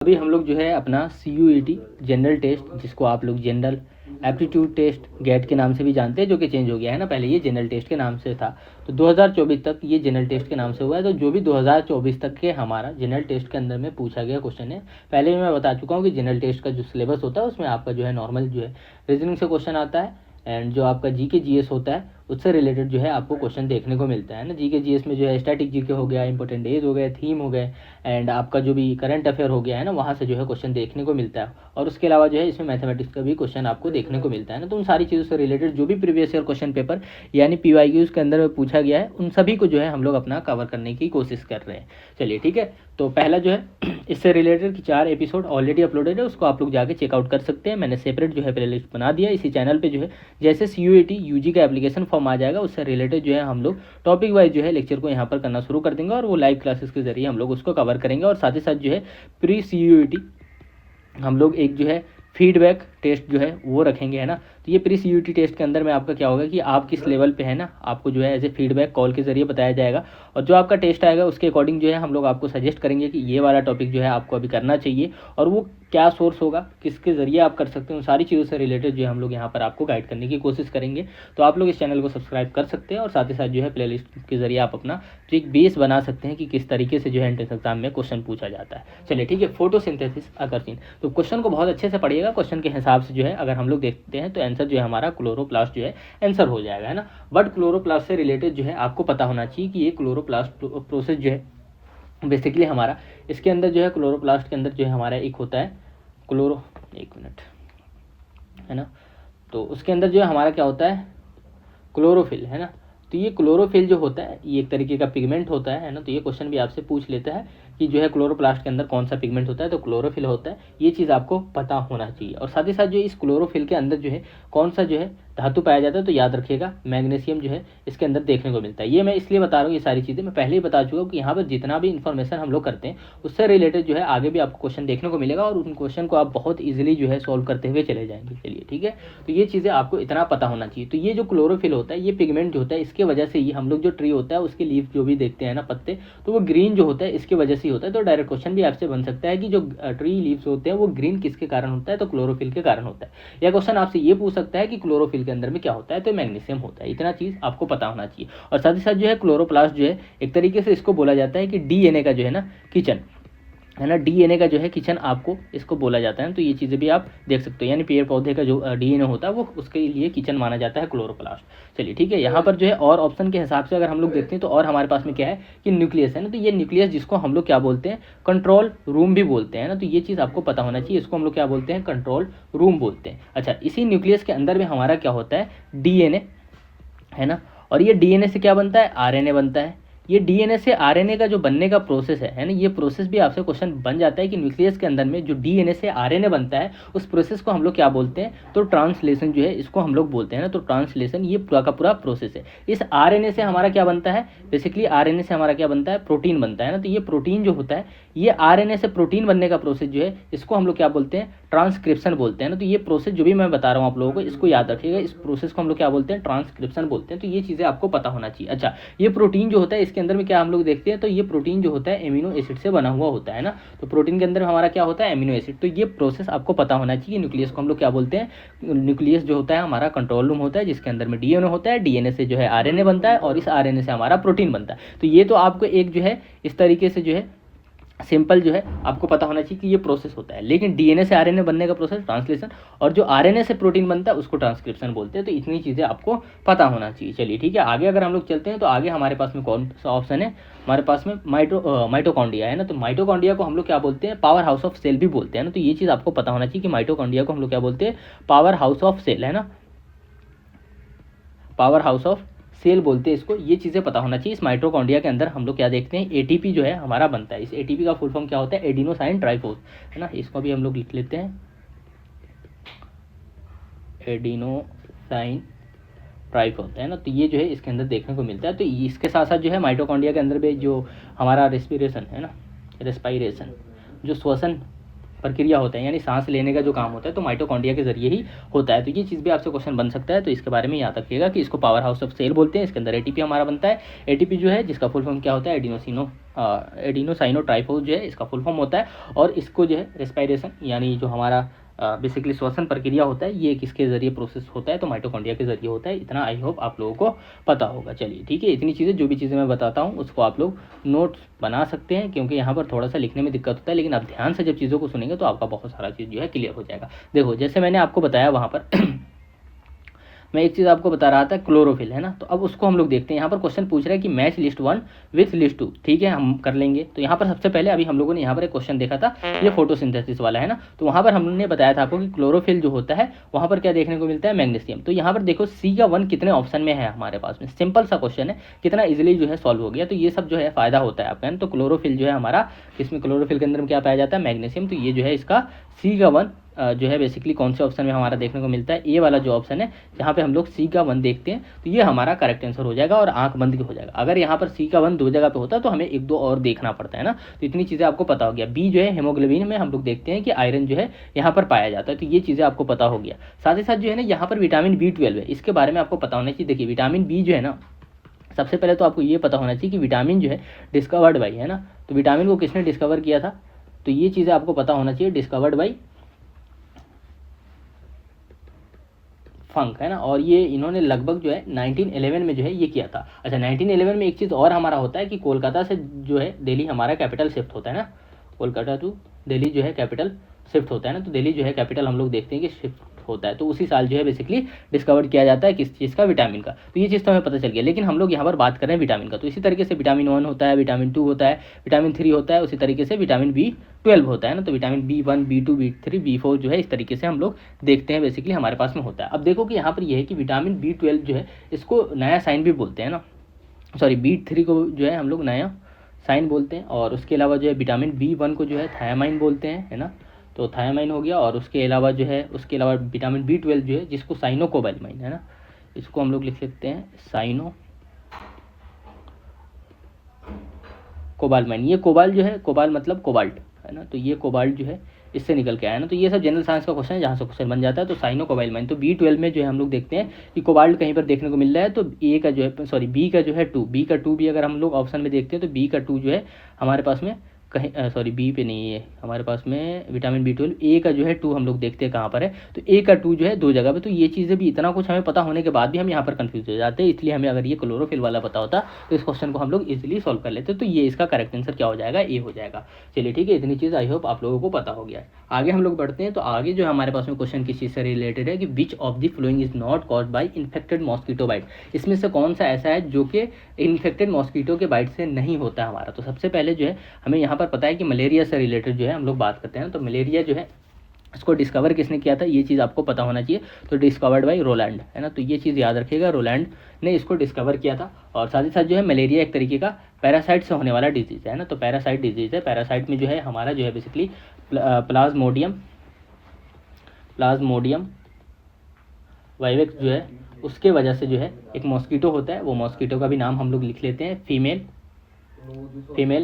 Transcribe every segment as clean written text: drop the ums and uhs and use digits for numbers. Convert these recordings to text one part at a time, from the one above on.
अभी हम लोग जो है अपना CUET जनरल टेस्ट, जिसको आप लोग जनरल एप्टीट्यूड टेस्ट गेट के नाम से भी जानते हैं, जो कि चेंज हो गया है ना, पहले ये जनरल टेस्ट के नाम से था। तो 2024 तक ये जनरल टेस्ट के नाम से हुआ है। तो जो भी 2024 तक के हमारा जनरल टेस्ट के अंदर में पूछा गया क्वेश्चन है, पहले भी मैं बता चुका हूँ कि जनरल टेस्ट का जो सिलेबस होता है उसमें आपका जो है नॉर्मल जो है रीजनिंग से क्वेश्चन आता है, एंड जो आपका GK GS होता है उससे रिलेटेड जो है आपको क्वेश्चन देखने को मिलता है ना। GK GS में जो है स्टैटिक GK हो गया, इंपॉर्टेंट डेज हो गए, थीम हो गए, एंड आपका जो भी करंट अफेयर हो गया है ना, वहाँ से जो है क्वेश्चन देखने को मिलता है। और उसके अलावा जो है इसमें मैथमेटिक्स का भी क्वेश्चन आपको देखने को मिलता है ना। तो उन सारी चीज़ों से रिलेटेड जो भी प्रीवियस ईयर क्वेश्चन पेपर यानी PYQs के अंदर में पूछा गया है, उन सभी को जो है हम लोग अपना कवर करने की कोशिश कर रहे हैं। चलिए ठीक है, तो पहला जो है इससे रिलेटेड 4 एपिसोड ऑलरेडी अपलोडेड है, उसको आप लोग जाके चेकआउट कर सकते हैं। मैंने सेपरेट जो है प्लेलिस्ट बना दिया इसी चैनल पे। जो है जैसे CUET UG का एप्लीकेशन फॉर्म आ जाएगा, उससे रिलेटेड जो है हम लोग टॉपिक वाइज जो है लेक्चर को यहाँ पर करना शुरू कर देंगे, और वो लाइव क्लासेस के जरिए हम लोग उसको कवर करेंगे। और साथ ही साथ जो है प्री CUET हम लोग एक जो है फीडबैक टेस्ट जो है वो रखेंगे, है ना। तो ये प्री CUET टेस्ट के अंदर में आपका क्या होगा कि आप किस लेवल पे है ना, आपको जो है एज ए फीडबैक कॉल के जरिए बताया जाएगा। और जो आपका टेस्ट आएगा उसके अकॉर्डिंग जो है हम लोग आपको सजेस्ट करेंगे कि ये वाला टॉपिक जो है आपको अभी करना चाहिए, और वो क्या सोर्स होगा, किसके ज़रिए आप कर सकते हो, सारी चीज़ों से रिलेटेड जो है हम लोग यहाँ पर आपको गाइड करने की कोशिश करेंगे। तो आप लोग इस चैनल को सब्सक्राइब कर सकते हैं, और साथ ही साथ जो है प्लेलिस्ट के जरिए आप अपना जो एक बेस बना सकते हैं कि किस तरीके से जो है एंट्रेंस एग्जाम में क्वेश्चन पूछा जाता है। चलिए ठीक है, फोटोसिंथेसिस आकर्षण। तो क्वेश्चन को बहुत अच्छे से पढ़िएगा, क्वेश्चन के हिसाब से जो है अगर हम लोग देखते हैं तो आंसर जो है हमारा क्लोरोप्लास्ट जो है आंसर हो जाएगा, है ना। बट क्लोरोप्लास्ट से रिलेटेड जो है आपको पता होना चाहिए कि ये क्लोरोप्लास्ट प्रोसेस जो है बेसिकली हमारा इसके अंदर जो है क्लोरोप्लास्ट के अंदर जो है हमारा एक होता है एक मिनट, है ना। तो उसके अंदर जो है हमारा क्या होता है, क्लोरोफिल, है ना। तो ये क्लोरोफिल जो होता है ये एक तरीके का पिगमेंट होता है ना। तो ये क्वेश्चन भी आपसे पूछ लेता है कि जो है क्लोरोप्लास्ट के अंदर कौन सा पिगमेंट होता है, तो क्लोरोफिल होता है। ये चीज़ आपको पता होना चाहिए। और साथ ही साथ जो इस क्लोरोफिल के अंदर जो है कौन सा जो है धातु पाया जाता है, तो याद रखिएगा मैग्नीशियम जो है इसके अंदर देखने को मिलता है। ये मैं इसलिए बता रहा हूँ, ये सारी चीज़ें मैं पहले ही बता चुका हूँ कि यहाँ पर जितना भी इन्फॉर्मेशन हम लोग करते हैं उससे रिलेटेड जो है आगे भी आपको क्वेश्चन देखने को मिलेगा, और उन क्वेश्चन को आप बहुत ईजिली जो है सॉल्व करते हुए चले जाएंगे। चलिए ठीक है, तो ये चीज़ें आपको इतना पता होना चाहिए। तो ये जो क्लोरोफिल होता है, ये पिगमेंट जो होता है, इसके वजह से ही हम लोग जो ट्री होता है उसके लीफ जो भी देखते हैं ना, पत्ते, तो वो ग्रीन जो होता है इसके वजह से ही होता है। तो डायरेक्ट क्वेश्चन भी आपसे बन सकता है कि जो ट्री लीव्स होते हैं वो ग्रीन किसके कारण होता है, तो क्लोरोफिल के कारण होता है। या क्वेश्चन आपसे ये पूछ सकता है कि क्लोरोफिल के अंदर में क्या होता है, तो मैग्नीशियम होता है। इतना चीज़ आपको पता होना चाहिए। और साथ ही साथ जो है क्लोरोप्लास्ट जो है एक तरीके से इसको बोला जाता है कि DNA का जो है ना किचन, है ना, DNA का जो है किचन आपको इसको बोला जाता है। तो ये चीज़ें भी आप देख सकते हो, यानी पेड़ पौधे का जो DNA होता है वो उसके लिए किचन माना जाता है क्लोरोप्लास्ट। चलिए ठीक है, यहाँ पर जो है और ऑप्शन के हिसाब से अगर हम लोग देखते हैं तो और हमारे पास में क्या है कि न्यूक्लियस, है ना। तो ये न्यूक्लियस जिसको हम लोग क्या बोलते हैं, कंट्रोल रूम भी बोलते हैं ना। तो ये चीज़ आपको पता होना चाहिए, इसको हम लोग क्या बोलते हैं, कंट्रोल रूम बोलते हैं। अच्छा, इसी न्यूक्लियस के अंदर में हमारा क्या होता है, DNA, है ना। और ये DNA से क्या बनता है, RNA बनता है। ये DNA से RNA का जो बनने का प्रोसेस है ना, ये प्रोसेस भी आपसे क्वेश्चन बन जाता है कि न्यूक्लियस के अंदर में जो DNA से RNA बनता है उस प्रोसेस को हम लोग क्या बोलते हैं, तो ट्रांसलेशन जो है इसको हम लोग बोलते हैं ना। तो ट्रांसलेशन ये पूरा का पूरा प्रोसेस है। इस RNA से हमारा क्या बनता है, बेसिकली RNA से हमारा क्या बनता है, प्रोटीन बनता है ना। तो ये प्रोटीन जो होता है, ये RNA से प्रोटीन बनने का प्रोसेस जो है इसको हम लोग क्या बोलते हैं, ट्रांसक्रिप्शन बोलते हैं ना। तो ये प्रोसेस जो भी मैं बता रहा हूँ आप लोगों को, इसको याद रखिएगा, इस प्रोसेस को हम लोग क्या बोलते हैं, ट्रांसक्रिप्शन बोलते हैं। तो ये चीज़ें आपको पता होना चाहिए। अच्छा, ये प्रोटीन जो होता है इसके अंदर में क्या हम लोग देखते हैं, तो ये प्रोटीन जो होता है एमिनो एसिड से बना हुआ होता है ना। तो प्रोटीन के अंदर हमारा क्या होता है, एमिनो एसिड। तो ये प्रोसेस आपको पता होना चाहिए। न्यूक्लियस को हम लोग क्या बोलते हैं, न्यूक्लियस जो होता है हमारा कंट्रोल रूम होता है, जिसके अंदर में DNA होता है, DNA से जो है RNA बनता है, और इस RNA से हमारा प्रोटीन बनता है। तो ये तो आपको एक जो है इस तरीके से जो है सिंपल जो है आपको पता होना चाहिए कि ये प्रोसेस होता है। लेकिन DNA से RNA बनने का प्रोसेस ट्रांसलेशन, और जो RNA से प्रोटीन बनता है उसको ट्रांसक्रिप्शन बोलते हैं। तो इतनी चीज़ें आपको पता होना चाहिए। चलिए ठीक है, आगे अगर हम लोग चलते हैं तो आगे हमारे पास में कौन सा ऑप्शन है, हमारे पास में माइटोकॉन्ड्रिया, है ना। तो माइटोकॉन्ड्रिया को हम लोग क्या बोलते हैं, पावर हाउस ऑफ सेल भी बोलते हैं ना। तो ये चीज़ आपको पता होना चाहिए कि माइटोकॉन्ड्रिया को हम लोग क्या बोलते हैं, पावर हाउस ऑफ सेल, है ना, पावर हाउस ऑफ सेल बोलते हैं इसको। ये चीज़ें पता होना चाहिए। इस माइटोकॉन्ड्रिया के अंदर हम लोग क्या देखते हैं, ATP जो है हमारा बनता है। इस ATP का फुल फॉर्म क्या होता है, एडिनोसाइन ट्राइफोस, है ना। इसको भी हम लोग लिख लेते हैं, एडिनोसाइन ट्राइफोस, है ना। तो ये जो है इसके अंदर देखने को मिलता है। तो इसके साथ साथ जो है माइटोकॉन्ड्रिया के अंदर भी जो हमारा रेस्पिरेशन, है ना, रेस्पायरेशन, जो श्वसन प्रक्रिया होता है, यानी सांस लेने का जो काम होता है तो माइटोकॉन्ड्रिया के जरिए ही होता है। तो ये चीज़ भी आपसे क्वेश्चन बन सकता है, तो इसके बारे में याद रखिएगा कि इसको पावर हाउस ऑफ सेल बोलते हैं। इसके अंदर एटीपी हमारा बनता है। एटीपी जो है जिसका फुल फॉर्म क्या होता है, एडिनोसाइनो ट्राइफोस जो है इसका फुल फॉर्म होता है। और इसको जो है रेस्पिरेशन यानी जो हमारा बेसिकली श्वसन प्रक्रिया होता है ये किसके जरिए प्रोसेस होता है, तो माइटोकॉन्ड्रिया के जरिए होता है। इतना आई होप आप लोगों को पता होगा। चलिए ठीक है, इतनी चीज़ें, जो भी चीज़ें मैं बताता हूँ उसको आप लोग नोट्स बना सकते हैं, क्योंकि यहाँ पर थोड़ा सा लिखने में दिक्कत होता है, लेकिन आप ध्यान से जब चीज़ों को सुनेंगे तो आपका बहुत सारा चीज़ जो है क्लियर हो जाएगा। देखो जैसे मैंने आपको बताया वहाँ पर मैं एक चीज़ आपको बता रहा था, क्लोरोफिल है ना। तो अब उसको हम लोग देखते हैं। यहाँ पर क्वेश्चन पूछ रहा है कि मैच लिस्ट 1 विथ लिस्ट 2, ठीक है हम कर लेंगे। तो यहाँ पर सबसे पहले अभी हम लोगों ने यहाँ पर एक क्वेश्चन देखा था, ये फोटोसिंथेसिस वाला है ना। तो वहाँ पर हमने बताया था आपको कि क्लोरोफिल जो होता है वहाँ पर क्या देखने को मिलता है, मैग्नीशियम। तो यहाँ पर देखो सी का 1 कितने ऑप्शन में है हमारे पास में, सिंपल सा क्वेश्चन है, कितना ईजिली जो है सॉल्व हो गया। तो ये सब जो है फायदा होता है आपका। तो क्लोरोफिल जो है हमारा, इसमें क्लोरोफिल के अंदर में क्या पाया जाता है, मैग्नीशियम। तो ये जो है इसका सी का 1 जो है बेसिकली कौन से ऑप्शन में हमारा देखने को मिलता है, ए वाला जो ऑप्शन है जहाँ पे हम लोग सी का 1 देखते हैं। तो ये हमारा करेक्ट आंसर हो जाएगा और आंख बंद हो जाएगा। अगर यहाँ पर सी का 1 2 जगह पे होता है तो हमें 1 2 और देखना पड़ता है ना। तो इतनी चीज़ें आपको पता हो गया। बी जो है हेमोग्लोबिन में हम लोग देखते हैं कि आयरन जो है यहाँ पर पाया जाता है। तो ये चीज़ें आपको पता हो गया। साथ ही साथ जो है ना यहाँ पर विटामिन B12 है, इसके बारे में आपको पता होना चाहिए। देखिए विटामिन बी जो है ना, सबसे पहले तो आपको ये पता होना चाहिए कि विटामिन जो है डिस्कवर्ड बाई है ना। तो विटामिन को किसने डिस्कवर किया था, तो ये चीज़ें आपको पता होना चाहिए, डिस्कवर्ड बाई फंक है ना। और ये इन्होंने लगभग जो है 1911 में जो है ये किया था। अच्छा 1911 में एक चीज़ और हमारा होता है कि कोलकाता से जो है दिल्ली हमारा कैपिटल शिफ्ट होता है ना, कोलकाता टू दिल्ली जो है कैपिटल शिफ्ट होता है ना। तो दिल्ली जो है कैपिटल हम लोग देखते हैं कि शिफ्ट होता है। तो उसी साल जो है बेसिकली डिस्कवर किया जाता है किस चीज़ का, विटामिन का। तो ये चीज़ तो हमें पता चल गया। लेकिन हम लोग यहाँ पर बात कर रहे हैं विटामिन का। तो इसी तरीके से विटामिन 1 होता है, विटामिन 2 होता है, विटामिन 3 होता है, उसी तरीके से विटामिन B12 होता है ना। तो vitamin B1 B2 B3 B4 जो है इस तरीके से हम लोग देखते हैं बेसिकली हमारे पास में होता है। अब देखो कि यहाँ पर यह है कि विटामिन B12 जो है इसको नया साइन भी बोलते हैं ना, सॉरी B3 को जो है हम लोग नया साइन बोलते हैं। और उसके अलावा जो है विटामिन B1 को जो है थायामाइन बोलते हैं, है ना। तो थायामाइन हो गया। और उसके अलावा जो है विटामिन B12 जो है जिसको साइनोकोबालमाइन है ना, इसको हम लोग लिख सकते हैं साइनो कोबालमाइन। ये कोबाल जो है, कोबाल मतलब कोबाल्ट है ना। तो ये कोबाल्ट जो है इससे निकल के आया ना। तो ये सब जनरल साइंस का क्वेश्चन है जहाँ से क्वेश्चन बन जाता है। तो साइनो कोबालमाइन, तो B12 में जो है हम लोग देखते हैं कि कोबाल्ट कहीं पर देखने को मिल रहा है। तो ए का जो है, सॉरी बी का जो है 2, बी का 2 भी अगर हम लोग ऑप्शन में देखते हैं तो बी का 2 जो है हमारे पास में कहीं, सॉरी बी पे नहीं है हमारे पास में विटामिन B12। ए का जो है 2 हम लोग देखते हैं कहाँ पर है, तो ए का 2 जो है 2 जगह पे। तो ये चीज़ें भी, इतना कुछ हमें पता होने के बाद भी हम यहाँ पर कंफ्यूज हो जाते हैं। इसलिए हमें अगर ये क्लोरोफिल वाला पता होता तो इस क्वेश्चन को हम लोग इजीली सॉल्व कर लेते। तो ये इसका करेक्ट आंसर क्या हो जाएगा, ए हो जाएगा। चलिए ठीक है, इतनी चीज़ आई होप आप लोगों को पता हो गया है। आगे हम लोग बढ़ते हैं। तो आगे जो हमारे पास में क्वेश्चन किस चीज़ से रिलेटेड है कि which of the flowing is not cause by infected mosquito bite, इसमें से कौन सा ऐसा है जो कि इन्फेक्टेड मॉस्किटो के बाइट से नहीं होता है हमारा। तो सबसे पहले जो है हमें यहाँ पर पता है कि मलेरिया से रिलेटेड जो है हम लोग बात करते हैं। तो मलेरिया जो है इसको डिस्कवर किसने किया था, ये चीज़ आपको पता होना चाहिए। तो डिस्कवर्ड बाई रोलैंड है ना। तो ये चीज़ याद रखिएगा, रोलैंड ने इसको डिस्कवर किया था। और साथ ही साथ जो है मलेरिया एक तरीके का पैरासाइट से होने वाला डिजीज़ है ना। तो पैरासाइट डिजीज़ है। पैरासाइट में जो है हमारा जो है बेसिकली प्लाज्मोडियम वाइवेक्स जो है उसके वजह से जो है एक मॉस्किटो होता है। वो मॉस्किटो का भी नाम हम लोग लिख लेते हैं फीमेल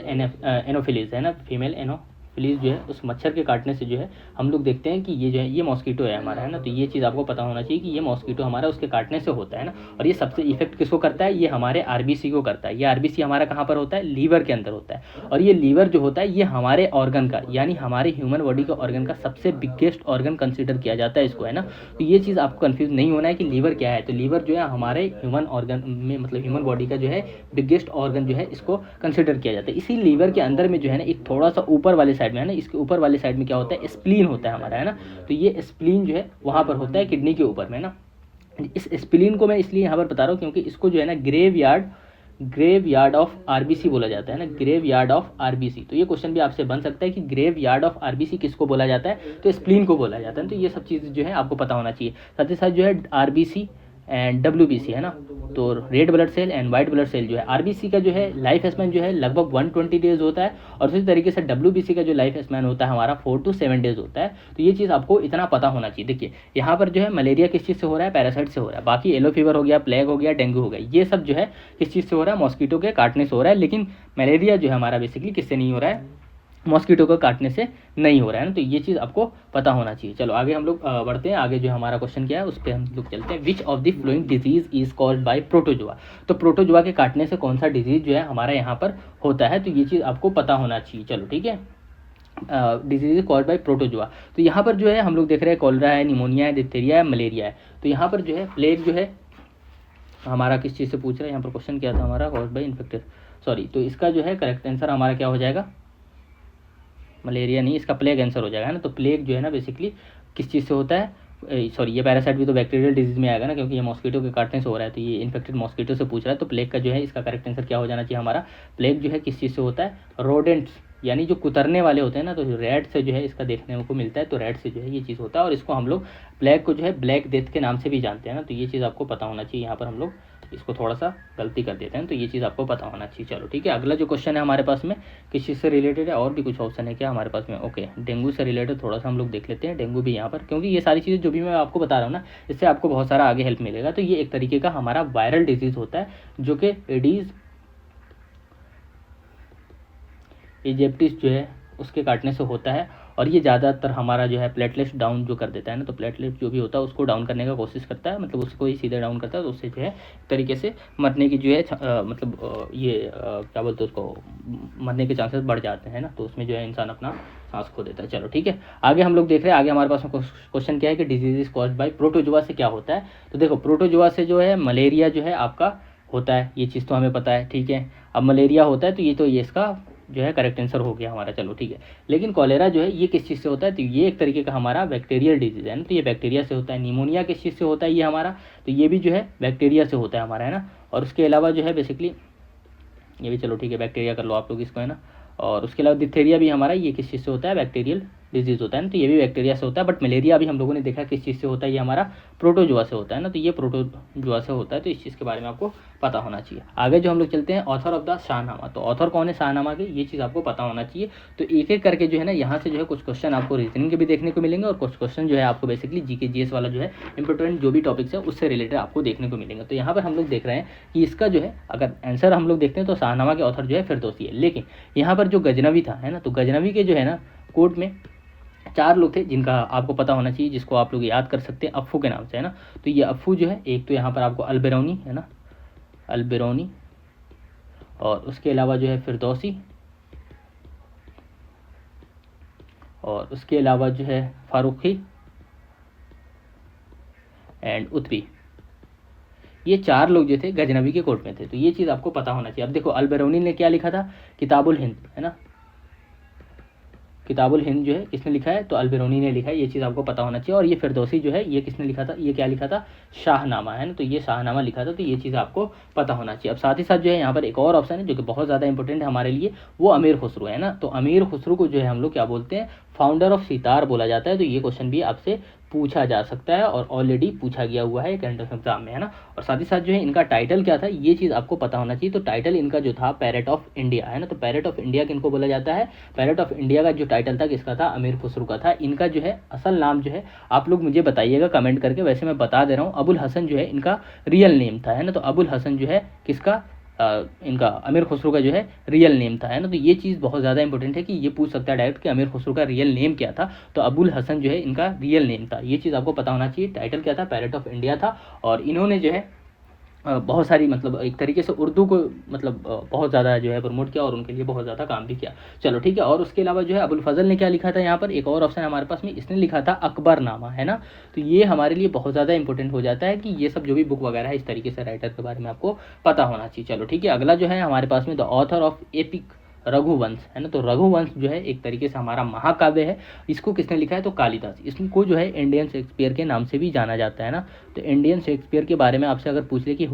एनोफिलीज है ना। फीमेल एनोफिलीज जो है उस मच्छर के काटने से जो है हम लोग देखते हैं कि ये जो है ये मॉस्किटो है हमारा, है ना। तो ये चीज़ आपको पता होना चाहिए कि ये मॉस्किटो हमारा उसके काटने से होता है ना। और ये सबसे इफेक्ट किसको करता है, ये हमारे आरबीसी को करता है। ये आरबीसी हमारा कहाँ पर होता है, लीवर के अंदर होता है। और ये लीवर जो होता है ये हमारे ऑर्गन का, यानी हमारे ह्यूमन बॉडी के ऑर्गन का सबसे बिगेस्ट ऑर्गन कंसिडर किया जाता है इसको, है ना। तो ये चीज़ आपको कंफ्यूज नहीं होना है कि लीवर क्या है। तो लीवर जो है हमारे ह्यूमन ऑर्गन में, मतलब ह्यूमन बॉडी का जो है बिगेस्ट ऑर्गन जो है इसको कंसिडर किया जाता है। इसी लीवर के अंदर में जो है ना एक थोड़ा सा ऊपर वाले साइड में है ना, इसके ऊपर वाले साइड में क्या होता है, स्प्लीन होता है हमारा, है ना। तो ये स्प्लीन जो है वहाँ पर होता है किडनी के ऊपर में ना। इस स्प्लीन को मैं इसलिए यहाँ पर बता रहा हूँ क्योंकि इसको जो है ना ग्रेव यार्ड ऑफ आरबीसी बोला जाता है ना, ग्रेव यार्ड ऑफ आरबीसी। तो ये क्वेश्चन भी आपसे बन सकता है कि ग्रेव यार्ड ऑफ आरबीसी किसको बोला जाता है, तो स्प्लीन को बोला जाता है। तो ये सब चीज़ जो है आपको पता होना चाहिए। साथ ही साथ जो है आरबीसी एंड WBC है ना, तो red blood cell and white blood cell जो है, आरबीसी का जो है लाइफ स्पैन जो है लगभग 120 डेज होता है। और उसी तरीके से WBC का जो लाइफ स्पैन होता है हमारा 4 to 7 डेज होता है। तो ये चीज़ आपको इतना पता होना चाहिए। देखिए यहाँ पर जो है मलेरिया किस चीज़ से हो रहा है, पैरासाइट से हो रहा है। बाकी येलो फीवर हो गया, प्लेग हो गया, डेंगू हो गया, ये सब जो है किस चीज़ से हो रहा है, मॉस्किटो के काटने से हो रहा है। लेकिन मलेरिया जो है हमारा बेसिकली किससे नहीं हो रहा है, मॉस्किटो को काटने से नहीं हो रहा है ना, तो ये चीज़ आपको पता होना चाहिए। चलो आगे हम लोग बढ़ते हैं। आगे जो हमारा क्वेश्चन क्या है उस पर हम लोग चलते हैं। विच of the flowing disease is called by protozoa. तो प्रोटोजोआ के काटने से कौन सा डिजीज जो है हमारा यहाँ पर होता है, तो ये चीज़ आपको पता होना चाहिए। चलो ठीक है, डिजीज कॉल्ड बाय प्रोटोजोआ। तो यहाँ पर जो है हम लोग देख रहे हैं कॉलरा है, निमोनिया है, डिप्थीरिया है, मलेरिया है। तो यहाँ पर जो है प्लेग जो है हमारा किस चीज़ से पूछ रहा है, यहाँ पर क्वेश्चन क्या था हमारा, कॉल्ड बाय इन्फेक्टेड, सॉरी। तो इसका जो है करेक्ट आंसर हमारा क्या हो जाएगा, मलेरिया नहीं, इसका प्लेग आंसर हो जाएगा ना। तो प्लेग जो है ना बेसिकली किस चीज़ से होता है, सॉरी ये पैरासाइट भी तो बैक्टीरियल डिजीज में आएगा ना, क्योंकि ये मॉस्किटो के काटने से हो रहा है, तो ये इन्फेक्टेड मॉस्किटो से पूछ रहा है। तो प्लेग का जो है इसका करेक्ट आंसर क्या हो जाना चाहिए हमारा, प्लेग जो है किस चीज़ से होता है, रोडेंट्स यानी जो कुतरने वाले होते हैं ना, तो रैट से जो है इसका देखने को मिलता है। तो रैट से जो है ये चीज़ होता है, और इसको हम लोग प्लेग को जो है ब्लैक डेथ के नाम से भी जानते हैं ना। तो ये चीज़ आपको पता होना चाहिए। यहाँ पर हम लोग इसको थोड़ा सा गलती कर देते हैं, तो ये चीज़ आपको पता होना चाहिए। चलो ठीक है, अगला जो क्वेश्चन है हमारे पास में किस चीज़ से रिलेटेड है, और भी कुछ ऑप्शन है क्या हमारे पास में, ओके डेंगू से रिलेटेड थोड़ा सा हम लोग देख लेते हैं। डेंगू भी यहाँ पर, क्योंकि ये सारी चीज़ें जो भी मैं आपको बता रहा हूँ ना, इससे आपको बहुत सारा आगे हेल्प मिलेगा। तो ये एक तरीके का हमारा वायरल डिजीज़ होता है, जो कि एडीज इजिप्टिस जो है उसके काटने से होता है। और ये ज़्यादातर हमारा जो है प्लेटलेट्स डाउन जो कर देता है ना, तो प्लेटलेट जो भी होता है उसको डाउन करने का कोशिश करता है, मतलब उसको ही सीधे डाउन करता है, तो उससे जो है तरीके से मरने की जो है क्या बोलते हैं उसको, मरने के चांसेस बढ़ जाते हैं ना। तो उसमें जो है इंसान अपना सांस खो देता है। चलो ठीक है, आगे हम लोग देख रहे हैं। आगे हमारे पास क्वेश्चन क्या है कि disease is caused by protozoa से क्या होता है। तो देखो प्रोटोजोआ से जो है मलेरिया जो है आपका होता है, ये चीज़ तो हमें पता है। ठीक है, अब मलेरिया होता है तो ये इसका जो है करेक्ट आंसर हो गया हमारा। चलो ठीक है, लेकिन कॉलेरा जो है ये किस चीज़ से होता है, तो ये एक तरीके का हमारा बैक्टीरियल डिजीज है ना, तो ये बैक्टीरिया से होता है। निमोनिया किस चीज़ से होता है ये हमारा, तो ये भी जो है बैक्टीरिया से होता है हमारा, है ना। और उसके अलावा जो है बेसिकली ये भी, चलो ठीक है बैक्टीरिया कर लो आप लोग इसको, है ना। और उसके अलावा डिप्थीरिया भी हमारा ये किस चीज़ से होता है, बैक्टीरियल डिजीज होता है ना, तो ये भी बैक्टीरिया से होता है। बट मलेरिया भी हम लोगों ने देखा किस चीज़ से होता है, ये हमारा प्रोटोजोआ से होता है ना, तो ये प्रोटोजोआ से होता है। तो इस चीज़ के बारे में आपको पता होना चाहिए। आगे जो हम लोग चलते हैं, ऑथर ऑफ द शाहनामा। तो ऑथर कौन है शाहनामा के, ये चीज़ आपको पता होना चाहिए। तो एक एक करके जो है ना यहाँ से जो है कुछ क्वेश्चन आपको रीजनिंग के भी देखने को मिलेंगे, और कुछ क्वेश्चन जो है आपको बेसिकली जीके जीएस वाला जो है इंपॉर्टेंट जो भी टॉपिक्स है उससे रिलेटेड आपको देखने को मिलेंगे। तो यहाँ पर हम लोग देख रहे हैं कि इसका जो है अगर आंसर हम लोग देखते हैं तो शाहनामा के ऑथर जो है फिरदौसी है। लेकिन यहाँ पर जो गजनवी था, है ना, तो गजनवी के जो है ना कोर्ट में 4 लोग थे जिनका आपको पता होना चाहिए, जिसको आप लोग याद कर सकते हैं अफ़ू के नाम से, है ना। तो ये अफ़ू जो है, एक तो यहाँ पर आपको अलबेरौनी, है ना, अलबेरौनी, और उसके अलावा जो है फिरदौसी, और उसके अलावा जो है फारूकी एंड उत्बी। ये 4 लोग जो थे गजनवी के कोर्ट में थे। तो ये चीज़ आपको पता होना चाहिए। अब देखो अलबेरौनी ने क्या लिखा था, किताबुल हिंद, है ना, किताबुल हिंद जो है किसने लिखा है, तो अलबेरौनी ने लिखा है, ये चीज़ आपको पता होना चाहिए। और ये फिरदौसी जो है ये किसने लिखा था, ये क्या लिखा था, शाहनामा, है ना, तो ये शाहनामा लिखा था। तो ये चीज़ आपको पता होना चाहिए। अब साथ ही साथ जो है यहाँ पर एक और ऑप्शन है जो कि बहुत ज़्यादा इंपॉर्टेंट है हमारे लिए, वो अमीर खुसरो है ना। तो अमीर खुसरो को जो है हम लोग क्या बोलते हैं, फाउंडर ऑफ सितार बोला जाता है। तो ये क्वेश्चन भी आपसे पूछा जा सकता है, और ऑलरेडी पूछा गया हुआ है करंट एग्जाम में, है ना। और साथ ही साथ जो है इनका टाइटल क्या था, ये चीज़ आपको पता होना चाहिए। तो टाइटल इनका जो था पैरेट ऑफ इंडिया, है ना। तो पैरेट ऑफ इंडिया किनको बोला जाता है, पैरेट ऑफ इंडिया का जो टाइटल था किसका था, अमीर खुसरो का था। इनका जो है असल नाम जो है आप लोग मुझे बताइएगा कमेंट करके, वैसे मैं बता दे रहा हूँ, अबुल हसन जो है इनका रियल नेम था, है ना। तो अबुल हसन जो है किसका, इनका अमीर खुसरो का जो है रियल नेम था, है ना। तो ये चीज़ बहुत ज़्यादा इंपॉर्टेंट है कि ये पूछ सकता है डायरेक्ट कि अमीर खुसरो का रियल नेम क्या था। तो अबुल हसन जो है इनका रियल नेम था, ये चीज़ आपको पता होना चाहिए। टाइटल क्या था, पैरेट ऑफ इंडिया था। और इन्होंने जो है बहुत सारी मतलब एक तरीके से उर्दू को मतलब बहुत ज़्यादा जो है प्रमोट किया, और उनके लिए बहुत ज़्यादा काम भी किया। चलो ठीक है, और उसके अलावा जो है अबुल फजल ने क्या लिखा था, यहाँ पर एक और ऑप्शन है हमारे पास में, इसने लिखा था अकबरनामा, है ना। तो ये हमारे लिए बहुत ज़्यादा इंपॉर्टेंट हो जाता है कि ये सब जो भी बुक वगैरह है इस तरीके से राइटर के बारे में आपको पता होना चाहिए। चलो ठीक है, अगला जो है हमारे पास में the author of epic Raghuvansh, है ना। तो रघुवंश जो है एक तरीके से हमारा महाकाव्य है। इसको किसने लिखा है, तो कालिदास। इसको जो है इंडियन शेक्सपियर के नाम से भी जाना जाता है ना। तो इंडियन शेक्सपियर के बारे में आपसे अगर पूछ ले कि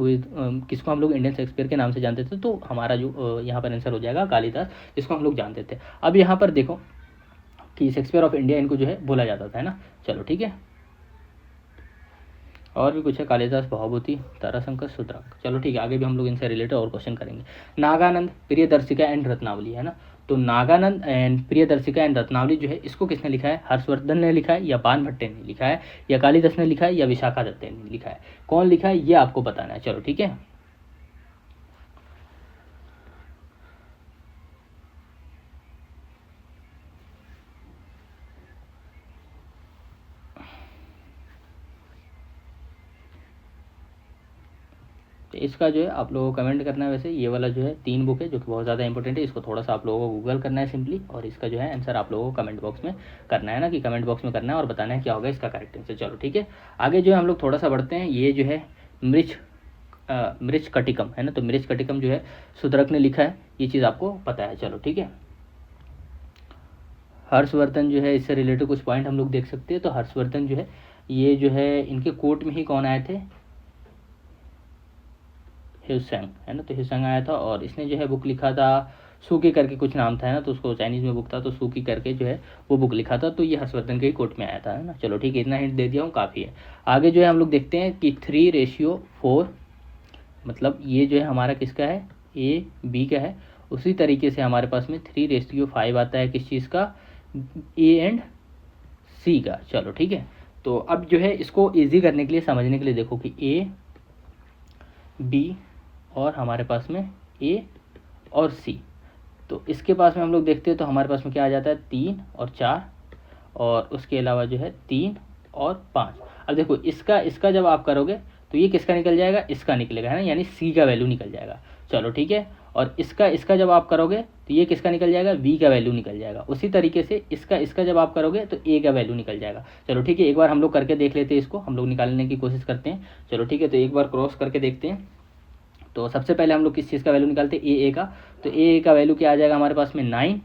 किसको हम लोग इंडियन शेक्सपियर के नाम से जानते थे, तो हमारा जो यहाँ पर आंसर हो जाएगा कालिदास, जिसको हम लोग जानते थे। अब यहाँ पर देखो कि शेक्सपियर ऑफ इंडिया इनको जो है बोला जाता था, है ना। चलो ठीक है, और भी कुछ है, कालिदास, भवभूति, ताराशंकर, शूद्रांक। चलो ठीक है, आगे भी हम लोग इनसे रिलेटेड और क्वेश्चन करेंगे। नागानंद, प्रियदर्शिका एंड रत्नावली, है ना। तो नागानंद एंड प्रियदर्शिका एंड रत्नावली जो है इसको किसने लिखा है, हर्षवर्धन ने लिखा है, या बाण भट्टे ने लिखा है, या कालिदास ने लिखा है, या विशाखा दत्ते ने लिखा है, कौन लिखा है ये आपको बताना है। चलो ठीक है, इसका जो है आप लोगों को कमेंट करना है। वैसे ये वाला जो है 3 बुक है जो कि बहुत ज़्यादा इंपॉर्टेंट है, इसको थोड़ा सा आप लोगों को गूगल करना है सिंपली, और इसका जो है आंसर आप लोगों को कमेंट बॉक्स में करना है ना, कि कमेंट बॉक्स में करना है और बताना है क्या होगा इसका करेक्ट आंसर। चलो ठीक है, आगे जो है हम लोग थोड़ा सा बढ़ते हैं। ये जो है मृच कटिकम है ना, तो मृच कटिकम जो है शूद्रक ने लिखा है, ये चीज़ आपको पता है। चलो ठीक है, हर्षवर्धन जो है, इससे रिलेटेड कुछ पॉइंट हम लोग देख सकते हैं। तो हर्षवर्धन जो है, ये जो है इनके कोर्ट में ही कौन आए थे, ह्यूसेंग है ना, तो ह्यूसेंग आया था, और इसने जो है बुक लिखा था, सूकी करके कुछ नाम था है ना, तो उसको चाइनीज़ में बुक था, तो सूकी करके जो है वो बुक लिखा था, तो ये हर्षवर्धन के ही कोर्ट में आया था है ना। चलो ठीक है, इतना हिंट दे दिया हूँ, काफ़ी है। आगे जो है हम लोग देखते हैं कि 3:4, मतलब ये जो है हमारा किसका है, ए बी का है। उसी तरीके से हमारे पास में 3:5 आता है किस चीज़ का, ए एंड सी का। चलो ठीक है, तो अब जो है इसको इजी करने के लिए, समझने के लिए देखो कि ए बी और हमारे पास में ए और सी, तो इसके पास में हम लोग देखते हैं तो हमारे पास में क्या आ जाता है, 3 और 4, और उसके अलावा जो है 3 और 5। अब देखो इसका जब आप करोगे तो ये किसका निकल जाएगा, इसका निकलेगा है ना, यानी सी का वैल्यू निकल जाएगा। चलो ठीक है, और इसका जब आप करोगे तो ये किसका निकल जाएगा, वी का वैल्यू निकल जाएगा। उसी तरीके से इसका जब आप करोगे तो ए का वैल्यू निकल जाएगा। चलो ठीक है, एक बार हम लोग करके देख लेते हैं, इसको हम लोग निकालने की कोशिश करते हैं। चलो ठीक है, तो एक बार क्रॉस करके देखते हैं। तो सबसे पहले हम लोग किस चीज़ का वैल्यू निकालते हैं, ए का, तो ए का वैल्यू क्या आ जाएगा हमारे पास में 9।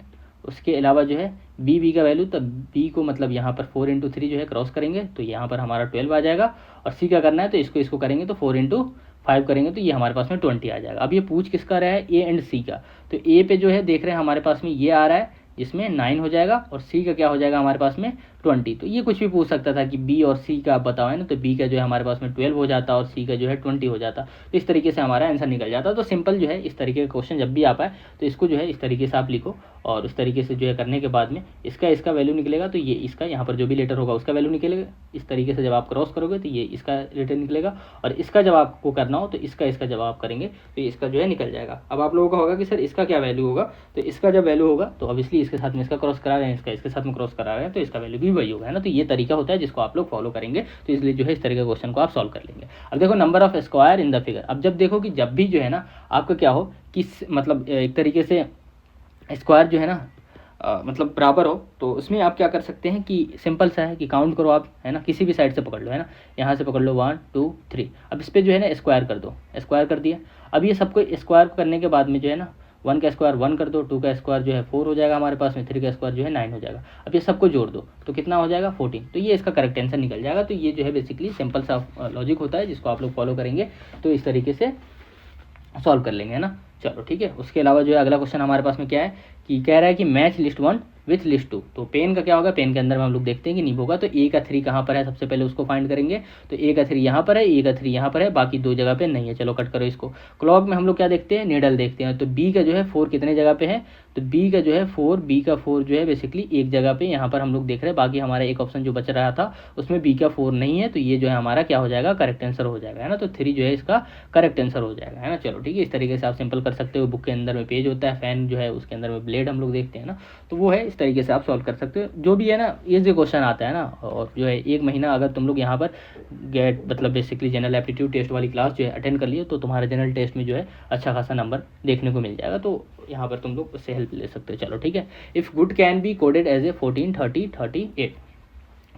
उसके अलावा जो है बी का वैल्यू, तो बी को मतलब यहाँ पर 4 × 3 जो है क्रॉस करेंगे तो यहाँ पर हमारा 12 आ जाएगा, और सी का करना है तो इसको करेंगे तो 4 × 5 करेंगे तो ये हमारे पास में 20 आ जाएगा। अब ये पूछ किसका रहा है, ए एंड सी का, तो ए पे जो है देख रहे हैं हमारे पास में ये आ रहा है जिसमें 9 हो जाएगा, और सी का क्या हो जाएगा हमारे पास में 20। तो ये कुछ भी पूछ सकता था कि बी और सी का आप बताओ है ना, तो बी का जो है हमारे पास में 12 हो जाता और सी का जो है 20 हो जाता, तो इस तरीके से हमारा आंसर निकल जाता। तो सिंपल जो है इस तरीके का क्वेश्चन जब भी आ पाए तो इसको जो है इस तरीके से आप लिखो, और उस तरीके से जो है करने के बाद में इसका वैल्यू निकलेगा, तो ये इसका यहाँ पर जो भी लेटर होगा उसका वैल्यू निकलेगा। इस तरीके से जब आप क्रॉस करोगे तो ये इसका लेटर निकलेगा, और इसका जब आपको करना हो तो इसका जब आप करेंगे तो इसका जो है निकल जाएगा। अब आप लोगों का होगा कि सर इसका क्या वैल्यू होगा, तो इसका जब वैल्यू होगा तो ऑब्वियसली इसके साथ में इसका क्रॉस करा रहे हैं, इसके साथ में क्रॉस करा रहे हैं, तो इसका वैल्यू भी वही होगा है ना। तो ये तरीका होता है जिसको आप लोग फॉलो करेंगे, तो इसलिए जो है इस तरीके के क्वेश्चन को आप सॉल्व कर लेंगे। अब देखो number of square in the figure, अब जब देखो कि जब भी जो है ना आपका क्या हो कि मतलब एक तरीके से स्क्वायर जो है ना मतलब बराबर हो, तो उसमें आप क्या कर सकते हैं कि सिंपल सा है कि काउंट करो आप है ना, किसी भी साइड से पकड़ लो है ना, यहाँ से पकड़ लो 1 2 3। अब इस पर जो है ना स्क्वायर कर दो, स्क्वायर कर दिया। अब ये सबको स्क्वायर करने के बाद में जो है ना 1 का स्क्वायर 1 कर दो, 2 का स्क्वायर जो है 4 हो जाएगा हमारे पास में, 3 का स्क्वायर जो है 9 हो जाएगा। अब ये सबको जोड़ दो तो कितना हो जाएगा 14, तो ये इसका करेक्ट आंसर निकल जाएगा। तो ये जो है बेसिकली सिंपल सा लॉजिक होता है जिसको आप लोग फॉलो करेंगे तो इस तरीके से सॉल्व कर लेंगे है ना। चलो ठीक है, उसके अलावा जो है अगला क्वेश्चन हमारे पास में क्या है कि कह रहा है कि मैच लिस्ट 1 विथ लिस्ट 2। तो पेन का क्या होगा, पेन के अंदर में हम लोग देखते हैं कि नहीं होगा, तो ए का 3 कहाँ पर है, सबसे पहले उसको फाइंड करेंगे। तो ए का 3 यहाँ पर है, ए का 3 यहाँ पर है, बाकी 2 जगह पे नहीं है। चलो कट करो इसको। क्लॉक में हम लोग क्या देखते हैं, नीडल देखते हैं। तो बी का जो है 4 कितने जगह पे है, तो बी का जो है 4, बी का 4 जो है बेसिकली एक जगह पे यहाँ पर हम लोग देख रहे हैं। बाकी हमारा एक ऑप्शन जो बच रहा था उसमें बी का 4 नहीं है, तो ये जो है हमारा क्या हो जाएगा, करेक्ट आंसर हो जाएगा है ना। तो 3 जो है इसका करेक्ट आंसर हो जाएगा है ना। चलो ठीक है, इस तरीके से आप सिंपल कर सकते हो। बुक के अंदर में पेज होता है, फैन जो है उसके अंदर में ब्लेड हम लोग देखते हैं ना, तो वो है इस तरीके से आप सॉल्व कर सकते हो। जो भी है ना ये जो क्वेश्चन आता है ना, और जो है 1 महीना अगर तुम लोग यहाँ पर गेट मतलब बेसिकली जनरल एप्टीट्यूड टेस्ट वाली क्लास जो है अटेंड कर लिए, तो तुम्हारा जनरल टेस्ट में जो है अच्छा खासा नंबर देखने को मिल जाएगा। तो यहाँ पर तुम लोग उससे हेल्प ले सकते हो। चलो ठीक है, if good can be coded as a 14 30 38।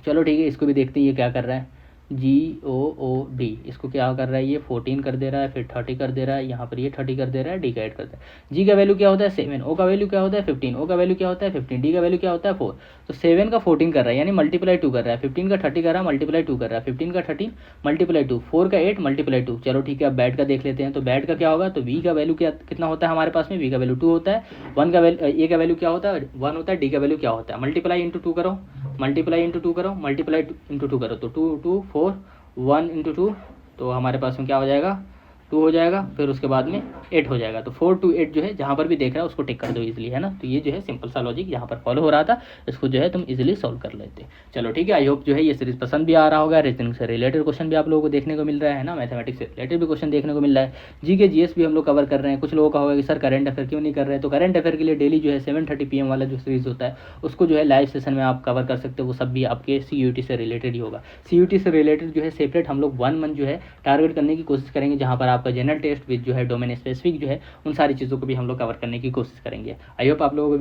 चलो ठीक है, इसको भी देखते हैं ये क्या कर रहा है, GOOD, इसको क्या कर रहा है, ये 14 कर दे रहा है, फिर 30 कर दे रहा है, यहाँ पर ये 30 कर दे रहा है, डी का 8 कर दे रहा है। जी का वैल्यू क्या होता है 7, ओ का वैल्यू क्या होता है 15, ओ का वैल्यू क्या होता है 15, डी का वैल्यू क्या होता है 4। तो 7 का 14 कर रहा है यानी मल्टीप्लाई 2 कर रहा है, 15 का 30 कर रहा है मल्टीप्लाई 2 कर रहा है, 15 का 13 मल्टीप्लाई 2, 4 का 8 मल्टीप्लाई 2। चलो ठीक है, अब बैट का देख लेते हैं। तो बैट का क्या होगा, तो वी का वैल्यू क्या कितना होता है हमारे पास में, वी का वैल्यू 2 होता है, 1 का वैल्यू ए का वैल्यू क्या होता है 1 होता है, डी का वैल्यू क्या होता है, मल्टीप्लाई इंटू 2 करो, मल्टीप्लाई इंटू 2 करो, मल्टीप्लाई इंटू 2 करो, तो 2 2 4 1 × 2, तो हमारे पास में क्या हो जाएगा 2 हो जाएगा, फिर उसके बाद में 8 हो जाएगा। तो 4 to 8 जो है जहाँ पर भी देख रहा है उसको टिक कर दो इजीली है ना। तो ये जो है सिंपल सा लॉजिक यहाँ पर फॉलो हो रहा था, इसको जो है तुम इजीली सॉल्व कर लेते। चलो ठीक है, आई होप जो है ये सीरीज पसंद भी आ रहा होगा। रीजनिंग से रिलेटेड क्वेश्चन भी आप लोगों को देखने को मिल रहा है ना, मैथमेटिक्स से रिलेटेड भी क्वेश्चन देखने को मिल रहा है, जीके जीएस भी हम लोग कवर कर रहे हैं। कुछ लोगों का होगा कि सर करंट अफेयर क्यों नहीं कर रहे हैं, तो करंट अफेयर के लिए डेली जो है 7:30 PM वाला जो सीरीज होता है उसको जो है लाइव सेशन में आप कवर कर सकते हो। वो सब भी आपके CUT से रिलेटेड ही होगा। CUT से रिलेटेड जो है सेपरेट हम लोग 1 मंथ जो है टारगेट करने की कोशिश करेंगे, जहाँ पर आपका जनरल टेस्ट विद जो है डोमेन स्पेसिफिक जो है उन सारी चीज़ों को भी हम लोग कवर करने की कोशिश करेंगे। आई होप आप लोगों को